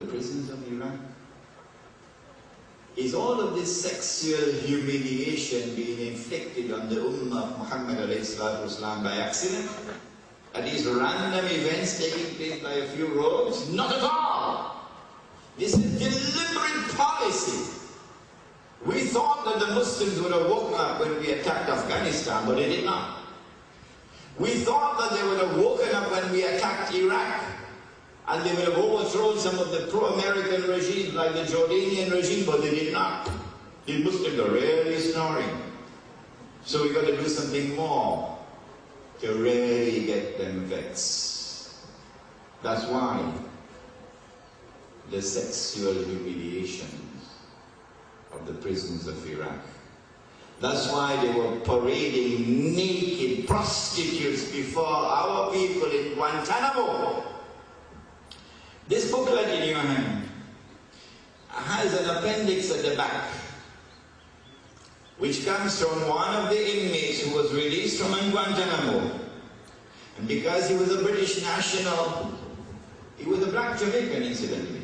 the prisons of Iraq? Is all of this sexual humiliation being inflicted on the Ummah of Muhammad ﷺ by accident? Are these random events taking place by a few rogues? Not at all! This is deliberate policy. We thought that the Muslims would have woken up when we attacked Afghanistan, but they did not. We thought that they would have woken up when we attacked Iraq, and they would have overthrown some of the pro-American regimes like the Jordanian regime, but they did not. The Muslims are really snoring. So we've got to do something more to really get them vexed. That's why the sexual humiliations of the prisons of Iraq. That's why they were parading naked prostitutes before our people in Guantanamo. This booklet in your hand has an appendix at the back, which comes from one of the inmates who was released from Guantanamo. And because he was a British national, he was a black Jamaican, incidentally.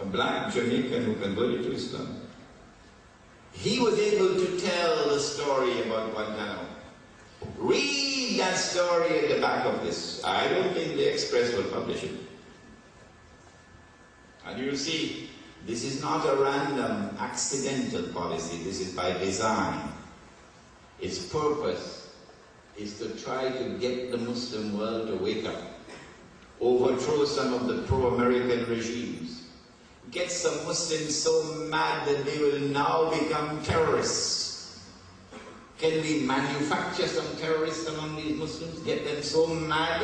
A black Jamaican who converted to Islam. He was able to tell the story about Guantanamo. Read that story at the back of this. I don't think the Express will publish it. And you'll see, this is not a random, accidental policy. This is by design. Its purpose is to try to get the Muslim world to wake up, overthrow some of the pro-American regimes, get some Muslims so mad that they will now become terrorists. Can we manufacture some terrorists among these Muslims? Get them so mad,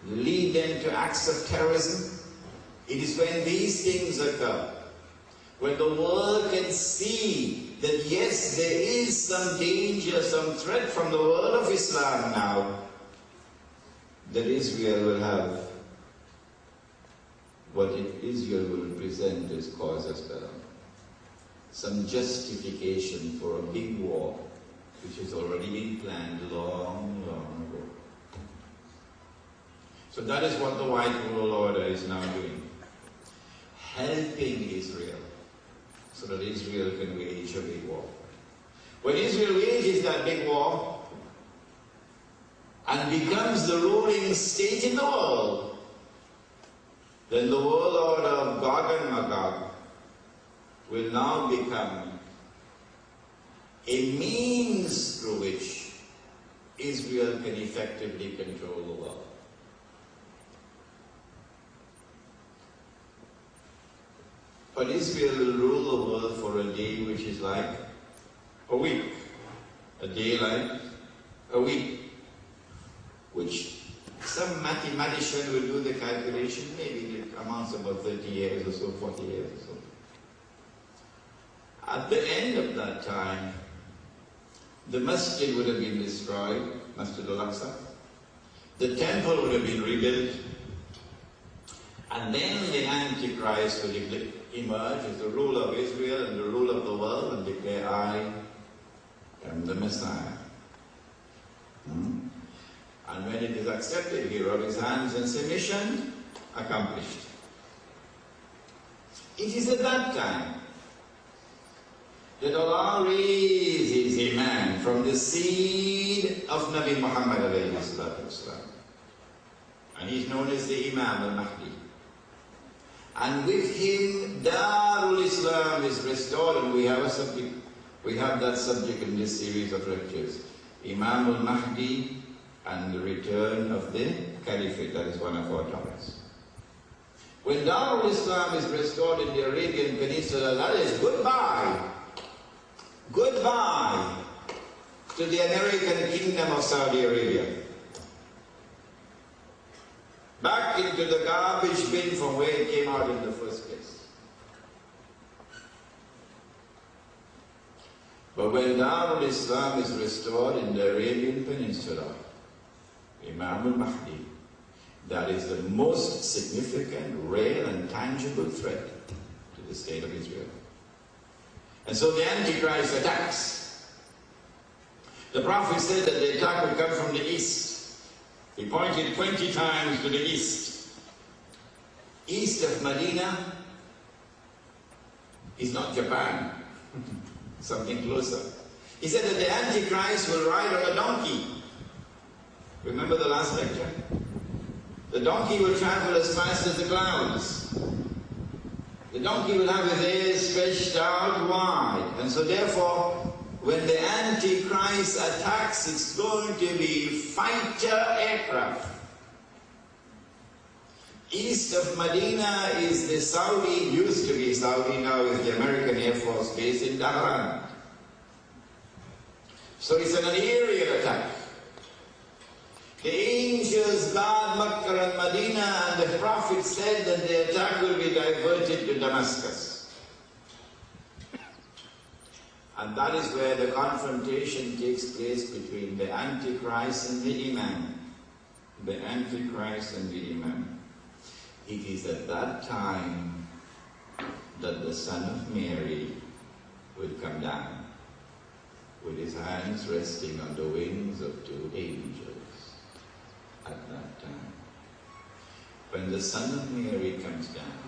lead them to acts of terrorism? It is when these things occur, when the world can see that yes, there is some danger, some threat from the world of Islam now, that Israel will have what Israel will present as causes better. Some justification for a big war, which has already been planned long, long ago. So that is what the White World Order is now doing. Helping Israel, so that Israel can wage a big war. When Israel wages that big war, and becomes the ruling state in the world, then the world order of Gog and Magog will now become a means through which Israel can effectively control the world. But Israel will rule the world for a day which is like a week. A day like a week. Which some mathematician will do the calculation, maybe it amounts to about 30 years or so, 40 years or so. At the end of that time, the masjid would have been destroyed, Masjid al-Aqsa. The temple would have been rebuilt. And then the Antichrist will emerge as the ruler of Israel and the ruler of the world and declare, I am the Messiah. And when it is accepted, he rubs his hands in submission, accomplished. It is at that time that Allah raises a man from the seed of Nabi Muhammad alayhi salatu wasalam. And he's known as the Imam al-Mahdi. And with him, Darul Islam is restored, and we have that subject in this series of lectures. Imam al-Mahdi and the return of the Caliphate, that is one of our topics. When Darul Islam is restored in the Arabian Peninsula, that is goodbye. Goodbye to the American Kingdom of Saudi Arabia. Back into the garbage bin from where it came out in the first place. But when Darul Islam is restored in the Arabian Peninsula, Imam al-Mahdi, that is the most significant, real and tangible threat to the state of Israel. And so the Antichrist attacks. The Prophet said that the attack would come from the east. He pointed 20 times to the east. east of Medina is not Japan, something closer. He said that the Antichrist will ride on a donkey. Remember the last lecture? The donkey will travel as fast as the clouds. The donkey will have his ears stretched out wide. And so therefore, when the Antichrist attacks, it's going to be fighter aircraft. East of Medina is the Saudi, used to be Saudi, now is the American Air Force base in Tehran. So it's an aerial attack. The angels guard Makkah and Medina, and the Prophet said that the attack will be diverted to Damascus. And that is where the confrontation takes place between the Antichrist and the Imam. The Antichrist and the Imam. It is at that time that the Son of Mary will come down with his hands resting on the wings of two angels. At that time, when the Son of Mary comes down,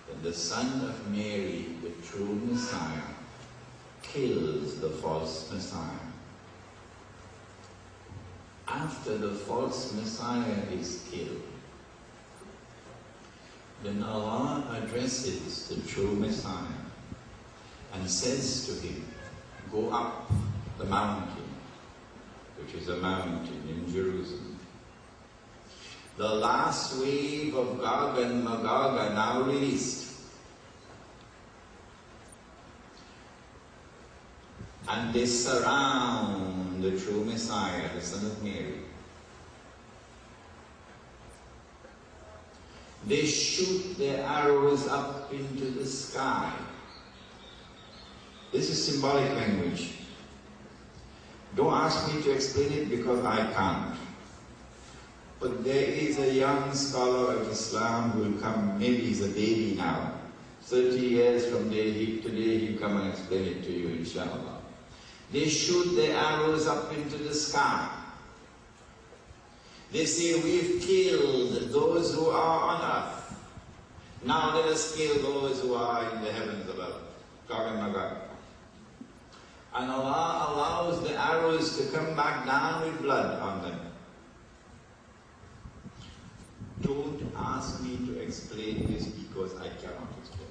then the Son of Mary, the true Messiah, kills the false Messiah. After the false Messiah is killed, then Allah addresses the true Messiah and says to him, go up the mountain, which is a mountain in Jerusalem. The last wave of Gog and Magog are now released. And they surround the true Messiah, the Son of Mary. They shoot their arrows up into the sky. This is symbolic language. Don't ask me to explain it because I can't. But there is a young scholar of Islam who will come, maybe he's a baby now. 30 years from today he'll come and explain it to you, inshallah. They shoot their arrows up into the sky. They say, we've killed those who are on earth. Now let us kill those who are in the heavens above. Gog and Magog. And Allah allows the arrows to come back down with blood on them. Don't ask me to explain this because I cannot explain.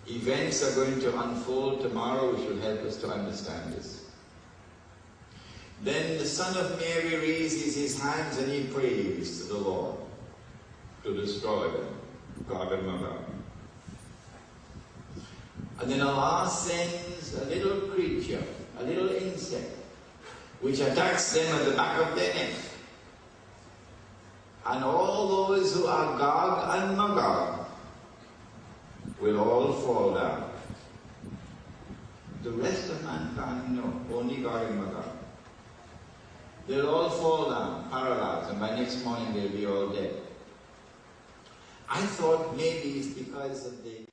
Events are going to unfold tomorrow which will help us to understand this. Then the Son of Mary raises his hands and he prays to the Lord to destroy them, Gog and Magog. And then Allah sends a little creature, a little insect, which attacks them at the back of their neck. And all those who are Gog and Magog will all fall down. The rest of mankind, no, only Gog and Magog. They'll all fall down, paralyzed, and by next morning they'll be all dead. I thought maybe it's because of the